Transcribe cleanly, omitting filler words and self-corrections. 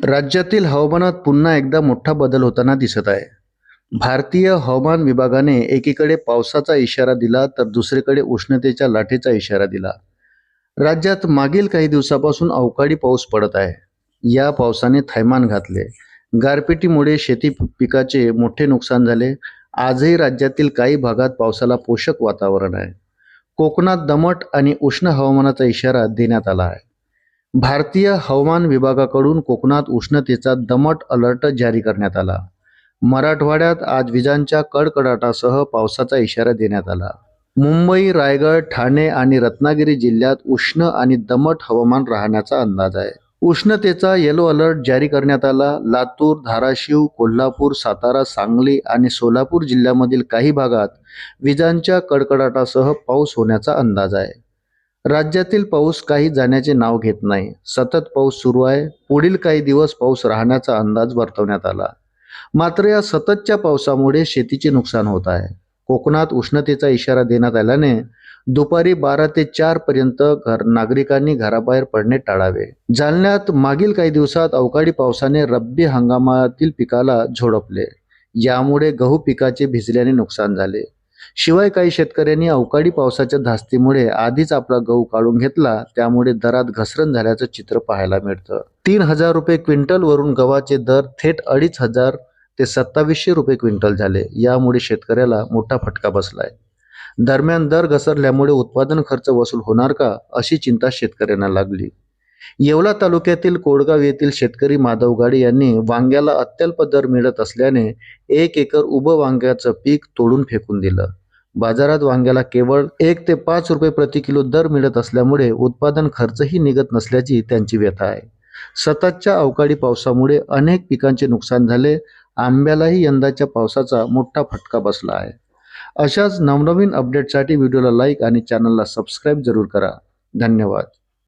राज्यातील हवामानात पुन्हा एकदा मोठा बदल होताना दिसत आहे. भारतीय हवामान विभागाने एकीकडे पावसाचा इशारा दिला तर दुसरीकडे उष्णतेच्या लाटेचा इशारा दिला. राज्यात मागील काही दिवसापासून अवकाळी पाऊस पडत आहे. या पावसाने थैमान घातले. गारपिटीमुळे शेती पिकाचे मोठे नुकसान झाले. आजही राज्यातील काही भागात पावसाला पोषक वातावरण आहे. कोकणात दमट आणि उष्ण हवामानाचा इशारा देण्यात आला आहे. भारतीय हवामान विभागाकडून कोकणात उष्णतेचा दमट अलर्ट जारी करण्यात आला. मराठवाड्यात आज विजांच्या कडकडाटासह पावसाचा इशारा देण्यात आला. मुंबई, रायगड, ठाणे आणि रत्नागिरी जिल्ह्यात उष्ण आणि दमट हवामान राहण्याचा अंदाज आहे. उष्णतेचा येलो अलर्ट जारी करण्यात आला. लातूर, धाराशिव, कोल्हापूर, सातारा, सांगली आणि सोलापूर जिल्ह्यामधील काही भागात विजांच्या कडकडाटासह पाऊस होण्याचा अंदाज आहे. राज्यातील पाऊस काही जाण्याचे नाव घेत नाही. सतत पाऊस सुरू आहे. पुढील काही दिवस पाऊस राहण्याचा अंदाज वर्तवण्यात आला. मात्र या सततच्या पावसामुळे शेतीचे नुकसान होत आहे. कोकणात उष्णतेचा इशारा देण्यात आल्याने दुपारी 12 ते 4 पर्यंत नागरिकांनी घराबाहेर पडणे टाळावे. जालन्यात मागील काही दिवसात अवकाळी पावसाने रब्बी हंगामातील पिकाला झोडपले. यामुळे गहू पिकाचे भिजल्याने नुकसान झाले. शिवाय काही शेतकऱ्यांनी अवकाळी पावसाच्या धास्तीमुळे आधीच आपला गहू काढून घेतला, त्यामुळे दरात घसरण झाल्याचं चित्र पाहायला मिळतं. 3,000 रुपये क्विंटल वरून गव्हाचे दर थेट 2,500 ते 2,700 रुपये क्विंटल झाले. यामुळे शेतकऱ्याला मोठा फटका बसलाय. दरम्यान दर घसरल्यामुळे उत्पादन खर्च वसूल होणार का, अशी चिंता शेतकऱ्यांना लागली. येवला तालुक्यातील कोडगाव येथील शेतकरी माधव गाडे यांनी वांग्याला अत्यल्प दर मिळत असल्याने 1 एकर उभं वांग्याचं पीक तोडून फेकून दिलं. बाजारात वांग्याला केवळ 1 ते 5 रुपये प्रति किलो दर मिळत असल्यामुळे उत्पादन खर्चही निघत नसल्याची त्यांची व्यथा आहे. सततच्या अवकाळी पावसामुळे अनेक पिकांचे नुकसान झाले. आंब्यालाही यंदाच्या पावसाचा मोठा फटका बसला आहे. अशाच नवनवीन अपडेटसाठी व्हिडिओला लाईक आणि चॅनलला सबस्क्राईब जरूर करा. धन्यवाद.